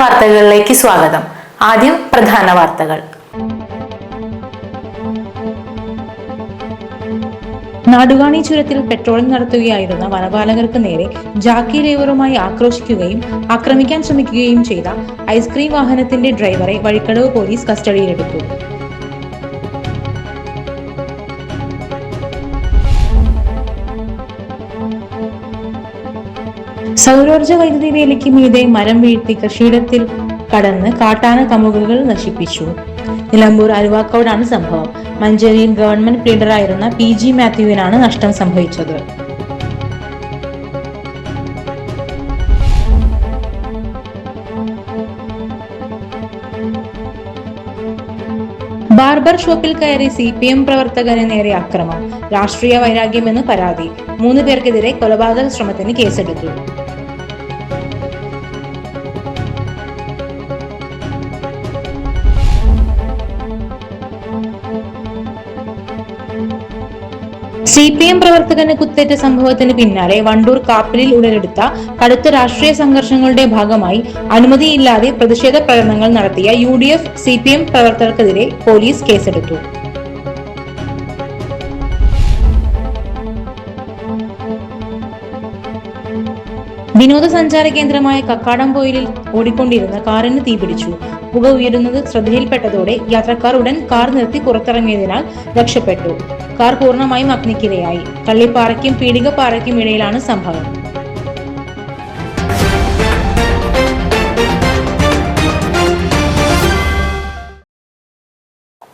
വാർത്തകളിലേക്ക് സ്വാഗതം. ആദ്യം പ്രധാന വാർത്തകൾ. നാടുകാണി ചുരത്തിൽ പെട്രോളിംഗ് നടത്തുകയായിരുന്ന വനപാലകർക്ക് നേരെ ജാക്കി ലേവറുമായി ആക്രോശിക്കുകയും ആക്രമിക്കാൻ ശ്രമിക്കുകയും ചെയ്ത ഐസ്ക്രീം വാഹനത്തിന്റെ ഡ്രൈവറെ വഴിക്കടവ് പോലീസ് കസ്റ്റഡിയിലെടുത്തു. സൗരോർജ വൈദ്യുതി വേലിക്ക് മീതെ മരം വീഴ്ത്തി കൃഷിയിടത്തിൽ കടന്ന് കാട്ടാന കമുകുകൾ നശിപ്പിച്ചു. നിലമ്പൂർ അരുവാക്കോടാണ് സംഭവം. മഞ്ചേരിയിൽ ഗവൺമെന്റ് പ്ലീഡറായിരുന്ന PG മാത്യുവിനാണ് നഷ്ടം സംഭവിച്ചത്. ബാർബർ ഷോപ്പിൽ കയറി CPM പ്രവർത്തകന് നേരെ ആക്രമം. രാഷ്ട്രീയ വൈരാഗ്യമെന്ന് പരാതി. 3 പേർക്കെതിരെ കൊലപാതക ശ്രമത്തിന് കേസെടുത്തു. CPM പ്രവർത്തകന് കുത്തേറ്റ സംഭവത്തിന് പിന്നാലെ വണ്ടൂർ കാപ്പിലിൽ ഉടലെടുത്ത കടുത്ത രാഷ്ട്രീയ സംഘർഷങ്ങളുടെ ഭാഗമായി അനുമതിയില്ലാതെ പ്രതിഷേധ പ്രകടനങ്ങൾ നടത്തിയ UDF CPM പ്രവർത്തകർക്കെതിരെ പോലീസ് കേസെടുത്തു. വിനോദസഞ്ചാര കേന്ദ്രമായ കക്കാടംപൊയിലിൽ ഓടിക്കൊണ്ടിരുന്ന കാറിന് തീപിടിച്ചു. പുക ഉയരുന്നത് ശ്രദ്ധയിൽപ്പെട്ടതോടെ യാത്രക്കാർ ഉടൻ കാർ നിർത്തി പുറത്തിറങ്ങിയതിനാൽ രക്ഷപ്പെട്ടു. കാർ പൂർണ്ണമായും അഗ്നിക്കിരയായി. കള്ളിപ്പാറയ്ക്കും പീടികപ്പാറയ്ക്കും ഇടയിലാണ് സംഭവം.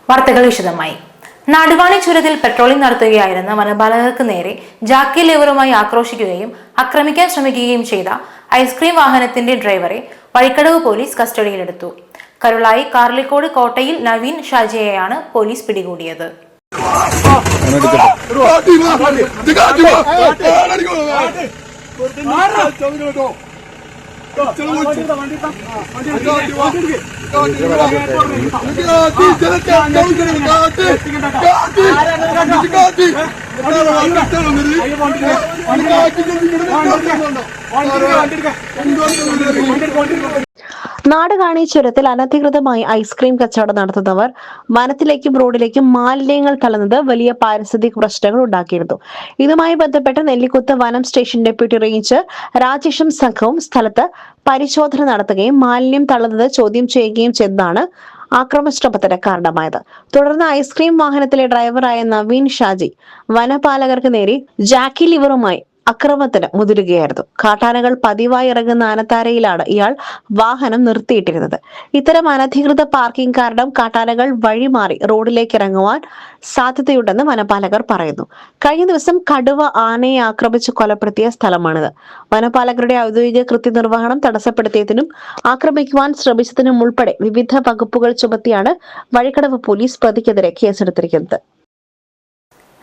വാർത്തകൾ വിശദമായി. നാടുകാണി ചുരത്തിൽ പെട്രോളിംഗ് നടത്തുകയായിരുന്ന വനപാലകർക്ക് നേരെ ജാക്കി ലേവറുമായി ആക്രോശിക്കുകയും ആക്രമിക്കാൻ ശ്രമിക്കുകയും ചെയ്ത ഐസ്ക്രീം വാഹനത്തിന്റെ ഡ്രൈവറെ വഴിക്കടവ് പോലീസ് കസ്റ്റഡിയിലെടുത്തു. കരുളായി കാർലിക്കോട് കോട്ടയിൽ നവീൻ ഷാജിയെയാണ് പോലീസ് പിടികൂടിയത്. നാടുകാണി ചുരത്തിൽ അനധികൃതമായി ഐസ്ക്രീം കച്ചവടം നടത്തുന്നവർ വനത്തിലേക്കും റോഡിലേക്കും മാലിന്യങ്ങൾ തള്ളുന്നത് വലിയ പാരിസ്ഥിതിക പ്രശ്നങ്ങൾ ഉണ്ടാക്കിയിരുന്നു. ഇതുമായി ബന്ധപ്പെട്ട് നെല്ലിക്കുത്ത് വനം സ്റ്റേഷൻ ഡെപ്യൂട്ടി റേഞ്ചർ രാജേഷും സംഘവും സ്ഥലത്ത് പരിശോധന നടത്തുകയും മാലിന്യം തള്ളുന്നത് ചോദ്യം ചെയ്യുകയും ചെയ്തതാണ് ആക്രമണശ്രമത്തിന് കാരണമായത്. തുടർന്ന് ഐസ്ക്രീം വാഹനത്തിലെ ഡ്രൈവറായ നവീൻ ഷാജി വനപാലകർക്ക് നേരെ ജാക്കി ലിവറുമായി അക്രമത്തിന് മുതിരുകയായിരുന്നു. കാട്ടാനകൾ പതിവായി ഇറങ്ങുന്ന ആനത്താരയിലാണ് ഇയാൾ വാഹനം നിർത്തിയിട്ടിരുന്നത്. ഇത്തരം അനധികൃത പാർക്കിംഗ് കാരണം കാട്ടാനകൾ വഴിമാറി റോഡിലേക്ക് ഇറങ്ങുവാൻ സാധ്യതയുണ്ടെന്ന് വനപാലകർ പറയുന്നു. കഴിഞ്ഞ ദിവസം കടുവ ആനയെ ആക്രമിച്ച് കൊലപ്പെടുത്തിയ സ്ഥലമാണിത്. വനപാലകരുടെ ഔദ്യോഗിക കൃത്യനിർവഹണം തടസ്സപ്പെടുത്തിയതിനും ആക്രമിക്കുവാൻ ശ്രമിച്ചതിനും ഉൾപ്പെടെ വിവിധ വകുപ്പുകൾ ചുമത്തിയാണ് വഴിക്കടവ് പോലീസ് പ്രതിക്കെതിരെ കേസെടുത്തിരിക്കുന്നത്.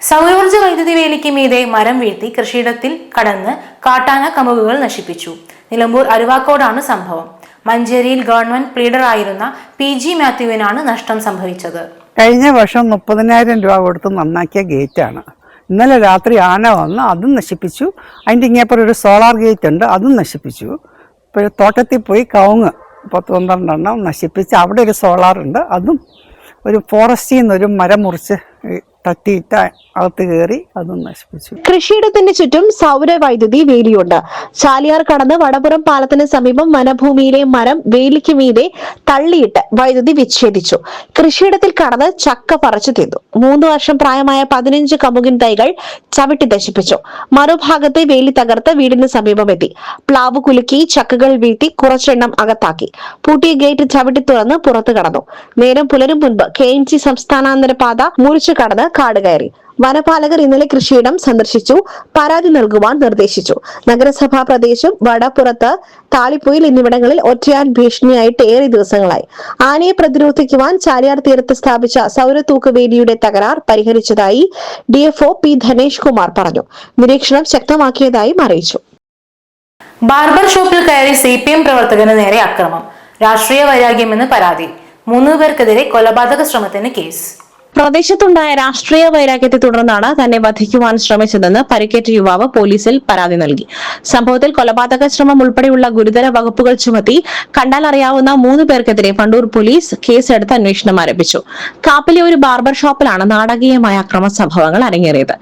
സൗരോർജ വൈദ്യുതി വേലിക്ക് മീതെ മരം വീഴ്ത്തി കൃഷിയിടത്തിൽ കടന്ന് കാട്ടാന കമുകുകൾ നശിപ്പിച്ചു. നിലമ്പൂർ അരുവാക്കോടാണ് സംഭവം. മഞ്ചേരിയിൽ ഗവൺമെന്റ് പ്ലീഡറായിരുന്ന PG മാത്യുവിനാണ് നഷ്ടം സംഭവിച്ചത്. കഴിഞ്ഞ വർഷം 30,000 രൂപ കൊടുത്ത് നന്നാക്കിയ ഗേറ്റാണ്. ഇന്നലെ രാത്രി ആന വന്ന് അതും നശിപ്പിച്ചു. അതിൻ്റെ ഇങ്ങേപ്പുറം ഒരു സോളാർ ഗേറ്റ് ഉണ്ട്, അതും നശിപ്പിച്ചു. ഇപ്പോൾ തോട്ടത്തിൽ പോയി കവുങ്ങ് 10-12 എണ്ണം നശിപ്പിച്ച് അവിടെ ഒരു സോളാർ ഉണ്ട്, അതും ഒരു ഫോറസ്റ്റിൽ നിന്നൊരു മരം മുറിച്ച് തട്ടിയിട്ട അകത്ത് കയറി അതും നശിപ്പിച്ചു. കൃഷിയിടത്തിന്റെ ചുറ്റും സൗര വൈദ്യുതി വേലിയുണ്ട്. ചാലിയാർ കടന്ന് വടപുറം പാലത്തിന് സമീപം വനഭൂമിയിലെ മരം വേലിക്ക് മീതെ തള്ളിയിട്ട് വൈദ്യുതി വിച്ഛേദിച്ചു. കൃഷിയിടത്തിൽ കടന്ന് ചക്ക പറിച്ചു തിന്നു. 3 വർഷം പ്രായമായ 15 കമുകിൻ തൈകൾ ചവിട്ടി നശിപ്പിച്ചു. മറുഭാഗത്തെ വേലി തകർത്ത് വീടിന് സമീപമെത്തി. പ്ലാവ് കുലുക്കി ചക്കകൾ വീഴ്ത്തി കുറച്ചെണ്ണം അകത്താക്കി. പൂട്ടിയ ഗേറ്റ് ചവിട്ടി തുറന്ന് പുറത്തു കടന്നു. നേരം പുലരും മുൻപ് KMC സംസ്ഥാനാന്തര പാത മുറിച്ചു കടന്ന് കാട് കയറി. വനപാലകർ ഇന്നലെ കൃഷിയിടം സന്ദർശിച്ചു. പരാതി നൽകുവാൻ നിർദ്ദേശിച്ചു. നഗരസഭാ പ്രദേശം, വടപ്പുറത്ത്, താളിപ്പൊയിൽ എന്നിവിടങ്ങളിൽ ഒറ്റയാൻ ഭീഷണിയായിട്ട് ഏറെ ദിവസങ്ങളായി. ആനയെ പ്രതിരോധിക്കുവാൻ ചാലിയാർ തീരത്ത് സ്ഥാപിച്ച സൗരതൂക്കുവേലിയുടെ തകരാർ പരിഹരിച്ചതായി DFO P ധനേഷ് കുമാർ പറഞ്ഞു. നിരീക്ഷണം ശക്തമാക്കിയതായും അറിയിച്ചു. ബാർബർ ഷോപ്പിൽ കയറി CPM പ്രവർത്തകന് നേരെ ആക്രമം. രാഷ്ട്രീയ വൈരാഗ്യമെന്ന് പരാതി. 3 പേർക്കെതിരെ കൊലപാതക ശ്രമത്തിന് കേസ്. പ്രദേശത്തുണ്ടായ രാഷ്ട്രീയ വൈരാഗ്യത്തെ തുടർന്നാണ് തന്നെ വധിക്കുവാൻ ശ്രമിച്ചതെന്ന് പരിക്കേറ്റ യുവാവ് പോലീസിൽ പരാതി നൽകി. സംഭവത്തിൽ കൊലപാതക ശ്രമം ഉൾപ്പെടെയുള്ള ഗുരുതര വകുപ്പുകൾ ചുമത്തി കണ്ടാൽ അറിയാവുന്ന 3 പേർക്കെതിരെ വണ്ടൂർ പോലീസ് കേസെടുത്ത് അന്വേഷണം ആരംഭിച്ചു. കാപ്പിലെ ഒരു ബാർബർ ഷോപ്പിലാണ് നാടകീയമായ അക്രമ സംഭവങ്ങൾ അരങ്ങേറിയത്.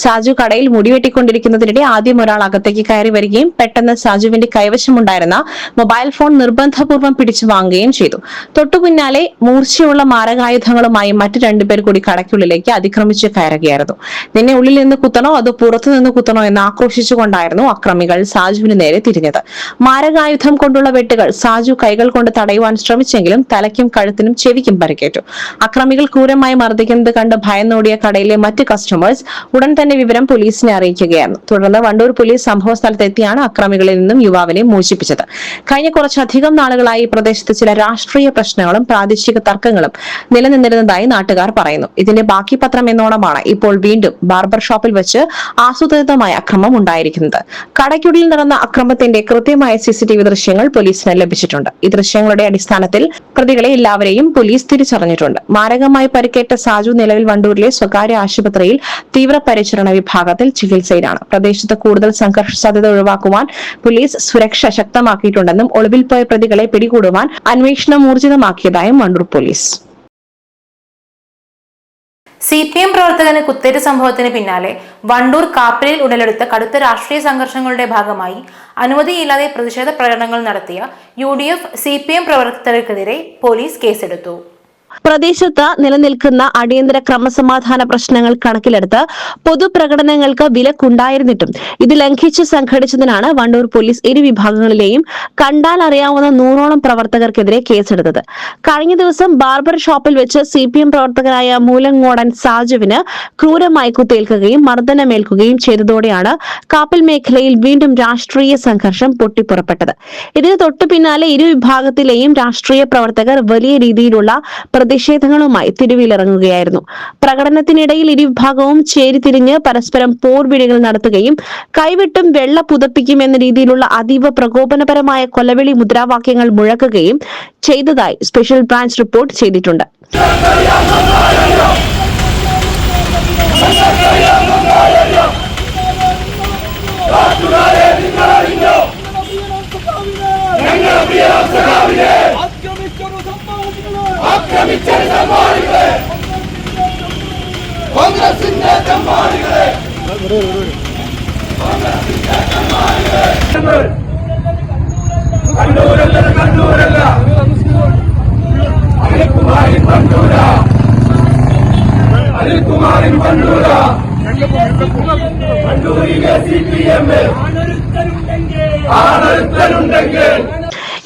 സാജു കടയിൽ മുടിവെട്ടിക്കൊണ്ടിരിക്കുന്നതിനിടെ ആദ്യം ഒരാൾ അകത്തേക്ക് കയറി വരികയും പെട്ടെന്ന് സാജുവിന്റെ കൈവശമുണ്ടായിരുന്ന മൊബൈൽ ഫോൺ നിർബന്ധപൂർവ്വം പിടിച്ചു വാങ്ങുകയും ചെയ്തു. തൊട്ടുപിന്നാലെ മൂർച്ചയുള്ള മാരകായുധങ്ങളുമായി മറ്റ് 2 പേർ കൂടി കടയ്ക്കുള്ളിലേക്ക് അതിക്രമിച്ച് കയറുകയായിരുന്നു. നിന്നെ ഉള്ളിൽ നിന്ന് കുത്തണോ അതോ പുറത്തു നിന്ന് കുത്തണോ എന്ന് ആക്രോശിച്ചുകൊണ്ടായിരുന്നു അക്രമികൾ സാജുവിന് നേരെ തിരിഞ്ഞത്. മാരകായുധം കൊണ്ടുള്ള വെട്ടുകൾ സാജു കൈകൾ കൊണ്ട് തടയുവാൻ ശ്രമിച്ചെങ്കിലും തലയ്ക്കും കഴുത്തിനും ചെവിക്കും പരിക്കേറ്റു. അക്രമികൾ ക്രൂരമായി മർദ്ദിക്കുന്നത് കണ്ട് ഭയന്നോടിയ കടയിലെ മറ്റ് കസ്റ്റമേഴ്സ് ഉടൻ തന്നെ വിവരം പോലീസിനെ അറിയിക്കുകയായിരുന്നു. തുടർന്ന് വണ്ടൂർ പോലീസ് സംഭവ സ്ഥലത്തെത്തിയാണ് അക്രമികളിൽ നിന്നും യുവാവിനെ മോചിപ്പിച്ചത്. കഴിഞ്ഞ കുറച്ചധികം നാളുകളായി ഈ പ്രദേശത്ത് ചില രാഷ്ട്രീയ പ്രശ്നങ്ങളും പ്രാദേശിക തർക്കങ്ങളും നിലനിന്നിരുന്നതായി നാട്ടുകാർ പറയുന്നു. ഇതിന്റെ ബാക്കി പത്രം എന്നോണമാണ് ഇപ്പോൾ വീണ്ടും ബാർബർ ഷോപ്പിൽ വെച്ച് ആസൂത്രിതമായ അക്രമം ഉണ്ടായിരിക്കുന്നത്. കടയ്ക്കുള്ളിൽ നടന്ന അക്രമത്തിന്റെ കൃത്യമായ CCTV ദൃശ്യങ്ങൾ പോലീസിന് ലഭിച്ചിട്ടുണ്ട്. ഈ ദൃശ്യങ്ങളുടെ അടിസ്ഥാനത്തിൽ പ്രതികളെ എല്ലാവരെയും പോലീസ് തിരിച്ചറിഞ്ഞിട്ടുണ്ട്. മാരകമായി പരിക്കേറ്റ സാജു നിലവിൽ വണ്ടൂരിലെ സ്വകാര്യ ആശുപത്രിയിൽ തീവ്രപരിചരണ വിഭാഗത്തിൽ ചികിത്സയിലാണ്. പ്രദേശത്ത് കൂടുതൽ സംഘർഷ സാധ്യത ഒഴിവാക്കുവാൻ പോലീസ് സുരക്ഷ ശക്തമാക്കിയിട്ടുണ്ടെന്നും ഒളിവിൽ പോയ പ്രതികളെ പിടികൂടുവാൻ അന്വേഷണം ഊർജിതമാക്കിയതായും വണ്ടൂർ പോലീസ്. CPM പ്രവർത്തകന് കുത്തേറ്റ സംഭവത്തിന് പിന്നാലെ വണ്ടൂർ കാപ്പിലിൽ ഉടലെടുത്ത കടുത്ത രാഷ്ട്രീയ സംഘർഷങ്ങളുടെ ഭാഗമായി അനുമതിയില്ലാതെ പ്രതിഷേധ പ്രകടനങ്ങൾ നടത്തിയ UDF CPM പ്രവർത്തകർക്കെതിരെ പോലീസ് കേസെടുത്തു. പ്രദേശത്ത് നിലനിൽക്കുന്ന അടിയന്തര ക്രമസമാധാന പ്രശ്നങ്ങൾ കണക്കിലെടുത്ത് പൊതുപ്രകടനങ്ങൾക്ക് വിലക്കുണ്ടായിരുന്നിട്ടും ഇത് ലംഘിച്ച് സംഘടിച്ചതിനാണ് വണ്ടൂർ പോലീസ് ഇരു വിഭാഗങ്ങളിലെയും കണ്ടാൽ അറിയാവുന്ന 100ഓളം പ്രവർത്തകർക്കെതിരെ കേസെടുത്തത്. കഴിഞ്ഞ ദിവസം ബാർബർ ഷോപ്പിൽ വെച്ച് CPM പ്രവർത്തകരായ മൂലങ്ങോടൻ സാജുവിന് ക്രൂരമായി കുത്തേൽക്കുകയും മർദ്ദനമേൽക്കുകയും ചെയ്തതോടെയാണ് കാപ്പിൽ മേഖലയിൽ വീണ്ടും രാഷ്ട്രീയ സംഘർഷം പൊട്ടിപ്പുറപ്പെട്ടത്. ഇതിന് തൊട്ടു പിന്നാലെ ഇരു വിഭാഗത്തിലെയും രാഷ്ട്രീയ പ്രവർത്തകർ വലിയ രീതിയിലുള്ള പ്രതിഷേധങ്ങളുമായി തെരുവിലിറങ്ങുകയായിരുന്നു. പ്രകടനത്തിനിടയിൽ ഇരുവിഭാഗവും ചേരിതിരിഞ്ഞ് പരസ്പരം പോർവിളികൾ നടത്തുകയും കൈവിട്ടും വെള്ള പുതപ്പിക്കും എന്ന രീതിയിലുള്ള അതീവ പ്രകോപനപരമായ കൊലവിളി മുദ്രാവാക്യങ്ങൾ മുഴക്കുകയും ചെയ്തതായി സ്പെഷ്യൽ ബ്രാഞ്ച് റിപ്പോർട്ട് ചെയ്തിട്ടുണ്ട്.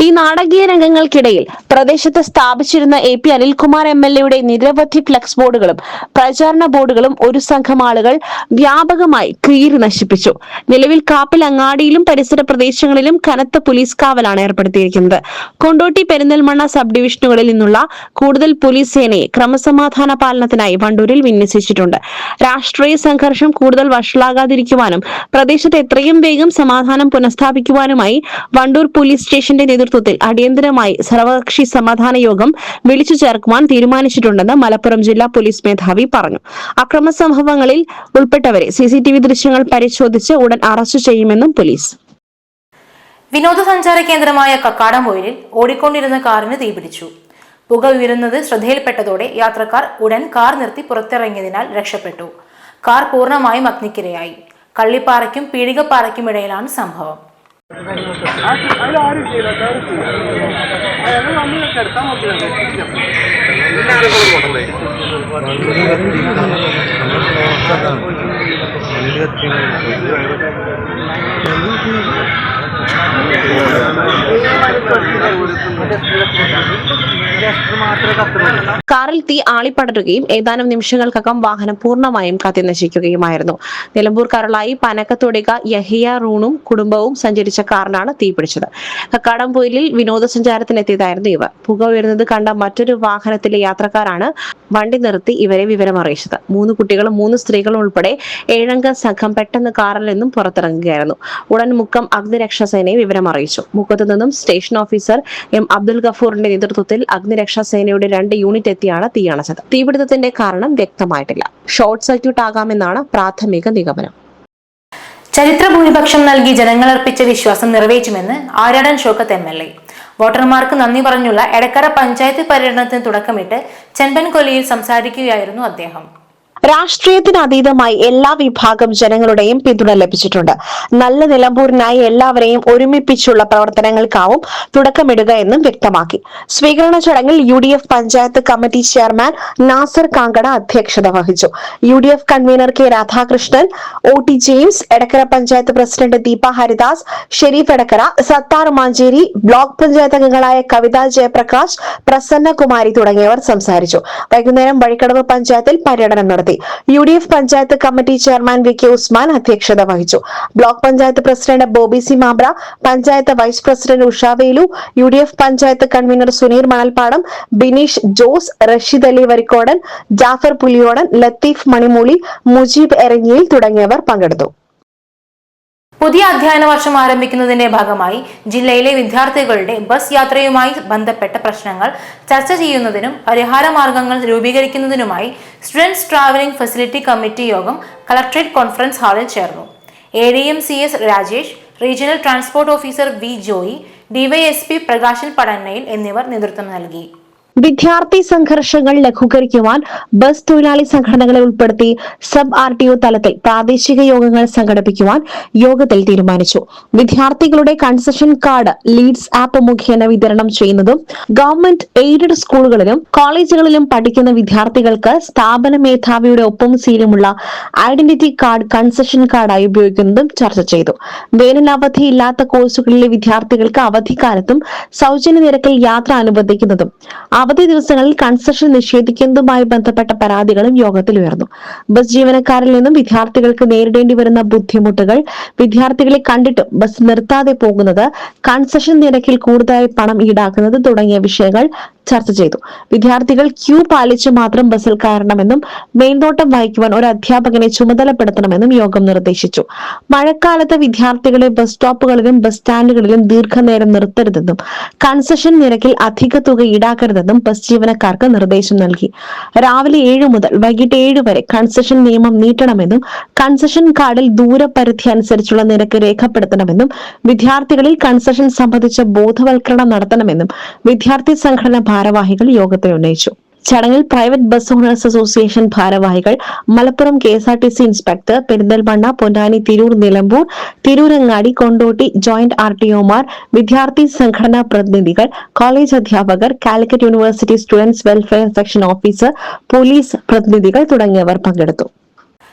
ഈ നാടകീയ രംഗങ്ങൾക്കിടയിൽ പ്രദേശത്ത് സ്ഥാപിച്ചിരുന്ന AP അനിൽകുമാർ MLA നിരവധി ഫ്ലക്സ് ബോർഡുകളും പ്രചാരണ ബോർഡുകളും ഒരു സംഘം ആളുകൾ വ്യാപകമായി കീറി നശിപ്പിച്ചു. നിലവിൽ കാപ്പിൽ അങ്ങാടിയിലും പരിസര പ്രദേശങ്ങളിലും കനത്ത പോലീസ് കാവലാണ് ഏർപ്പെടുത്തിയിരിക്കുന്നത്. കൊണ്ടോട്ടി പെരിന്തൽമണ്ണ സബ് ഡിവിഷനുകളിൽ നിന്നുള്ള കൂടുതൽ പോലീസ് സേനയെ ക്രമസമാധാന പാലനത്തിനായി വണ്ടൂരിൽ വിന്യസിച്ചിട്ടുണ്ട്. രാഷ്ട്രീയ സംഘർഷം കൂടുതൽ വഷളാകാതിരിക്കുവാനും പ്രദേശത്ത് എത്രയും വേഗം സമാധാനം പുനഃസ്ഥാപിക്കുവാനുമായി വണ്ടൂർ പോലീസ് സ്റ്റേഷന്റെ നേതൃത്വത്തിൽ അടിയന്തരമായി സർവകക്ഷി സമാധാന യോഗം വിളിച്ചു ചേർക്കുവാൻ തീരുമാനിച്ചിട്ടുണ്ടെന്ന് മലപ്പുറം ജില്ലാ പോലീസ് മേധാവി പറഞ്ഞു. അക്രമ സംഭവങ്ങളിൽ ഉൾപ്പെട്ടവരെ CCTV ദൃശ്യങ്ങൾ പരിശോധിച്ച് ഉടൻ അറസ്റ്റ് ചെയ്യുമെന്നും പോലീസ്. വിനോദസഞ്ചാര കേന്ദ്രമായ കക്കാടംപൊയിലിൽ ഓടിക്കൊണ്ടിരുന്ന കാറിന് തീപിടിച്ചു. പുക ഉയരുന്നത് ശ്രദ്ധയിൽപ്പെട്ടതോടെ യാത്രക്കാർ ഉടൻ കാർ നിർത്തി പുറത്തിറങ്ങിയതിനാൽ രക്ഷപ്പെട്ടു. കാർ പൂർണ്ണമായും അഗ്നിക്കിരയായി. കള്ളിപ്പാറയ്ക്കും പീടികപ്പാറയ്ക്കും ഇടയിലാണ് സംഭവം. കാറിൽ തീ ആളിപ്പടരുകയും ഏതാനും നിമിഷങ്ങൾക്കകം വാഹനം പൂർണ്ണമായും കത്തിനശിക്കുകയുമായിരുന്നു. നിലമ്പൂർ കരളായി പനക്കത്തൊടിക യഹിയ റൂണും കുടുംബവും സഞ്ചരിച്ച കാറിനാണ് തീപിടിച്ചത്. കക്കാടംപൊയിലിൽ വിനോദസഞ്ചാരത്തിനെത്തിയതായിരുന്നു ഇവർ. പുക ഉയരുന്നത് കണ്ട മറ്റൊരു വാഹനത്തിലെ യാത്രക്കാരാണ് വണ്ടി നിർത്തി ഇവരെ വിവരമറിയിച്ചത്. 3 കുട്ടികളും 3 സ്ത്രീകളും ഉൾപ്പെടെ 7 അംഗ സംഘം പെട്ടെന്ന് കാറിൽ നിന്നും പുറത്തിറങ്ങുകയായിരുന്നു. ഉടൻ മുക്കം അഗ്നിരക്ഷാസേനയെ വിവരമറിയിച്ചു. മുക്കത്ത് നിന്നും സ്റ്റേഷൻ ഓഫീസർ എം അബ്ദുൽ ഗഫൂറിന്റെ നേതൃത്വത്തിൽ അഗ്നിരക്ഷാ സേനയുടെ 2 യൂണിറ്റ് എത്തിയാണ് തീയണച്ചത്. തീപിടുത്തത്തിന്റെ കാരണം വ്യക്തമായിട്ടില്ല. ഷോർട്ട് സർക്യൂട്ട് ആകാമെന്നാണ് പ്രാഥമിക നിഗമനം. ചരിത്ര ഭൂരിപക്ഷം നൽകി ജനങ്ങൾ അർപ്പിച്ച വിശ്വാസം നിറവേറ്റുമെന്ന് ആര്യാടൻ ഷൗക്കത്ത് MLA. വോട്ടർമാർക്ക് നന്ദി പറഞ്ഞുള്ള എടക്കര പഞ്ചായത്ത് പര്യടനത്തിന് തുടക്കമിട്ട് ചെമ്പൻകൊല്ലിയിൽ സംസാരിക്കുകയായിരുന്നു അദ്ദേഹം. രാഷ്ട്രീയത്തിന് അതീതമായി എല്ലാ വിഭാഗം ജനങ്ങളുടെയും പിന്തുണ ലഭിച്ചിട്ടുണ്ട്. നല്ല നിലമ്പൂരിനായി എല്ലാവരെയും ഒരുമിപ്പിച്ചുള്ള പ്രവർത്തനങ്ങൾക്കാവും തുടക്കമിടുക എന്നും വ്യക്തമാക്കി. സ്വീകരണ ചടങ്ങിൽ UDF panchayat committee chairman Nasar Kankada അധ്യക്ഷത വഹിച്ചു. UDF convener K Radhakrishnan, OT James, Edakkara panchayat president Deepa Haridas, Sharif Edakkara, Sathar Mancheri, block panchayat അംഗങ്ങളായ കവിത ജയപ്രകാശ്, പ്രസന്നകുമാരി തുടങ്ങിയവർ സംസാരിച്ചു. വൈകുന്നേരം വഴിക്കടവ് പഞ്ചായത്തിൽ പര്യടനം നടത്തി. UDF panchayat committee chairman VK Usman അധ്യക്ഷത വഹിച്ചു. Block panchayat president Bobby C Mabra, panchayat vice president Usha Velu, UDF panchayat convener Suneer Manalpadam, Bineesh Jose, Rasheed Ali Varikkodan, Jafar Puliyodan, Latheef Manimooli, Mujeeb Eranhiyil തുടങ്ങിയവർ പങ്കെടുത്തു. പുതിയ അധ്യയന വർഷം ആരംഭിക്കുന്നതിന്റെ ഭാഗമായി ജില്ലയിലെ വിദ്യാർത്ഥികളുടെ ബസ് യാത്രയുമായി ബന്ധപ്പെട്ട പ്രശ്നങ്ങൾ ചർച്ച ചെയ്യുന്നതിനും പരിഹാര മാർഗങ്ങൾ രൂപീകരിക്കുന്നതിനുമായി സ്റ്റുഡൻസ് ട്രാവലിംഗ് ഫെസിലിറ്റി കമ്മിറ്റി യോഗം കളക്ടറേറ്റ് കോൺഫറൻസ് ഹാളിൽ ചേർന്നു. ADM CS Rajesh, regional transport officer V Joy, DYSP Prakashan Padannayil എന്നിവർ നേതൃത്വം നൽകി. വിദ്യാർത്ഥി സംഘർഷങ്ങൾ ലഘൂകരിക്കുവാൻ ബസ് തൊഴിലാളി സംഘടനകളെ ഉൾപ്പെടുത്തി സബ് RTO തലത്തിൽ പ്രാദേശിക യോഗങ്ങൾ സംഘടിപ്പിക്കുവാൻ യോഗത്തിൽ തീരുമാനിച്ചു. വിദ്യാർത്ഥികളുടെ കൺസെഷൻ കാർഡ് ലീഡ്സ് ആപ്പ് മുഖേന വിതരണം ചെയ്യുന്നതും ഗവൺമെന്റ് എയ്ഡഡ് സ്കൂളുകളിലും കോളേജുകളിലും പഠിക്കുന്ന വിദ്യാർത്ഥികൾക്ക് സ്ഥാപന മേധാവിയുടെ ഒപ്പം സീലുമുള്ള ഐഡന്റിറ്റി കാർഡ് കൺസെഷൻ കാർഡായി ഉപയോഗിക്കുന്നതും ചർച്ച ചെയ്തു. വേനൽ അവധിയില്ലാത്ത കോഴ്സുകളിലെ വിദ്യാർത്ഥികൾക്ക് അവധിക്കാലത്തും സൗജന്യ നിരക്കിൽ യാത്ര അനുവദിക്കുന്നതും അവധി ദിവസങ്ങളിൽ കൺസെഷൻ നിഷേധിക്കുന്നതുമായി ബന്ധപ്പെട്ട പരാതികളും യോഗത്തിൽ ഉയർന്നു. ബസ് ജീവനക്കാരിൽ നിന്നും വിദ്യാർത്ഥികൾക്ക് നേരിടേണ്ടി വരുന്ന ബുദ്ധിമുട്ടുകൾ, വിദ്യാർത്ഥികളെ കണ്ടിട്ടും ബസ് നിർത്താതെ പോകുന്നത്, കൺസെഷൻ നിരക്കിൽ കൂടുതലായി പണം ഈടാക്കുന്നത് തുടങ്ങിയ വിഷയങ്ങൾ ചർച്ച ചെയ്തു. വിദ്യാർത്ഥികൾ ക്യൂ പാലിച്ച് മാത്രം ബസ്സിൽ കയറണമെന്നും മേൽനോട്ടം വഹിക്കുവാൻ ഒരു അധ്യാപകനെ ചുമതലപ്പെടുത്തണമെന്നും യോഗം നിർദ്ദേശിച്ചു. മഴക്കാലത്ത് വിദ്യാർത്ഥികളെ ബസ് സ്റ്റോപ്പുകളിലും ബസ് സ്റ്റാൻഡുകളിലും ദീർഘനേരം നിർത്തരുതെന്നും കൺസെഷൻ നിരക്കിൽ അധിക തുക ഈടാക്കരുതെന്നും ബസ് ജീവനക്കാർക്ക് നിർദ്ദേശം നൽകി. രാവിലെ 7 മുതൽ വൈകിട്ട് 7 വരെ കൺസെഷൻ നിയമം നീട്ടണമെന്നും കൺസെഷൻ കാർഡിൽ ദൂരപരിധി അനുസരിച്ചുള്ള നിരക്ക് രേഖപ്പെടുത്തണമെന്നും വിദ്യാർത്ഥികളിൽ കൺസെഷൻ സംബന്ധിച്ച ബോധവൽക്കരണം നടത്തണമെന്നും വിദ്യാർത്ഥി സംഘടന ഭാരവാഹികൾ യോഗത്തിൽ ഉന്നയിച്ചു. ചടങ്ങിൽ പ്രൈവറ്റ് ബസ് ഓണേഴ്സ് അസോസിയേഷൻ ഭാരവാഹികൾ, Malappuram KSRTC inspector, Perinthalmanna, Ponnani, Tirur, Nilambur, Tirurangadi, Kondotty joint RTOമാർ, വിദ്യാർത്ഥി സംഘടനാ പ്രതിനിധികൾ, കോളേജ് അധ്യാപകർ, Calicut university students welfare section officer, police പ്രതിനിധികൾ തുടങ്ങിയവർ പങ്കെടുത്തു.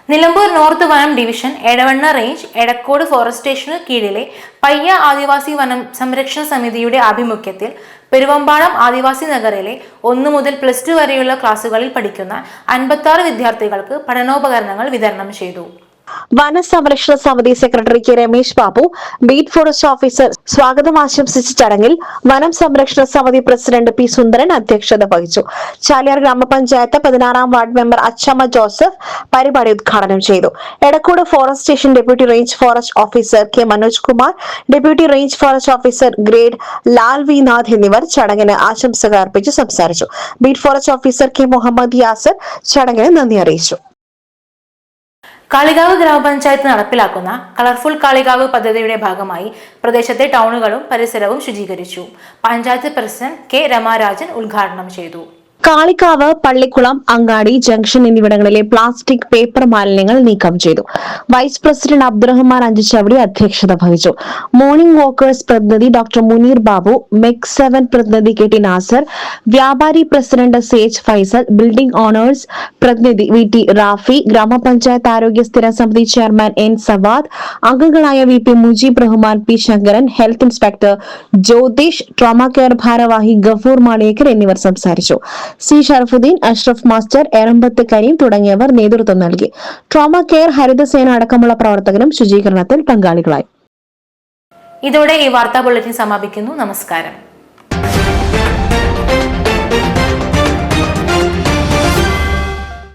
നിലമ്പൂർ നോർത്ത് വനം division Edavanna range Edakkode forest സ്റ്റേഷനു കീഴിലെ പയ്യ ആദിവാസി വനം സംരക്ഷണ സമിതിയുടെ ആഭിമുഖ്യത്തിൽ പെരുവമ്പാടം ആദിവാസി നഗറിലെ 1 മുതൽ +2 വരെയുള്ള ക്ലാസുകളിൽ പഠിക്കുന്ന 56 വിദ്യാർത്ഥികൾക്ക് പഠനോപകരണങ്ങൾ വിതരണം ചെയ്തു. വനസംരക്ഷണ സമിതി secretary K Ramesh Babu, beat forest officer സ്വാഗതം ആശംസിച്ച ചടങ്ങിൽ വനം സംരക്ഷണ സമിതി പ്രസിഡന്റ് P സുന്ദരൻ അധ്യക്ഷത വഹിച്ചു. ചാലിയാർ ഗ്രാമപഞ്ചായത്ത് 16ാം വാർഡ് മെമ്പർ അച്ചമ്മ ജോസഫ് പരിപാടി ഉദ്ഘാടനം ചെയ്തു. Edakkode forest station deputy range forest officer K Manoj Kumar, deputy range forest officer grade Lal V Nath എന്നിവർ ചടങ്ങിന് ആശംസകൾ അർപ്പിച്ച് സംസാരിച്ചു. Beat forest officer K Muhammad Yasar ചടങ്ങിന് നന്ദി അറിയിച്ചു. കാളികാവ് ഗ്രാമപഞ്ചായത്ത് നടപ്പിലാക്കുന്ന കളർഫുൾ കാളികാവ് പദ്ധതിയുടെ ഭാഗമായി പ്രദേശത്തെ ടൗണുകളും പരിസരവും ശുചീകരിച്ചു. പഞ്ചായത്ത് പ്രസിഡന്റ് K രമാരാജൻ ഉദ്ഘാടനം ചെയ്തു. കാളിക്കാവ്, പള്ളിക്കുളം, അങ്ങാടി ജംഗ്ഷൻ എന്നിവിടങ്ങളിലെ പ്ലാസ്റ്റിക്, പേപ്പർ മാലിന്യങ്ങൾ നീക്കം ചെയ്തു. വൈസ് പ്രസിഡന്റ് അബ്ദുറഹ്മാൻ അഞ്ചുചവടി അധ്യക്ഷത വഹിച്ചു. മോർണിംഗ് വാക്കേഴ്സ് പ്രതിനിധി ഡോക്ടർ മുനീർ ബാബു, MEC 7 പ്രതിനിധി KT നാസർ, വ്യാപാരി president CH Faisal, building owners പ്രതിനിധി VT റാഫി, ഗ്രാമപഞ്ചായത്ത് ആരോഗ്യ സ്ഥിര സമിതി ചെയർമാൻ N സവാദ്, അംഗങ്ങളായ VP Mujeeb Rahman, P Sankaran, health inspector Jyothish, trauma care ഭാരവാഹി ഗഫൂർ മാളിയേക്കൽ എന്നിവർ സംസാരിച്ചു. C ഷറഫുദ്ദീൻ, അഷ്റഫ് മാസ്റ്റർ, എറമ്പത്ത് കരീം തുടങ്ങിയവർ നേതൃത്വം നൽകി. ട്രോമ കെയർ, ഹരിതസേന അടക്കമുള്ള പ്രവർത്തകരും ശുചീകരണത്തിൽ പങ്കാളികളായി. ഇതോടെ ഈ വാർത്താ ബുള്ളറ്റിൻ സമാപിക്കുന്നു. നമസ്കാരം.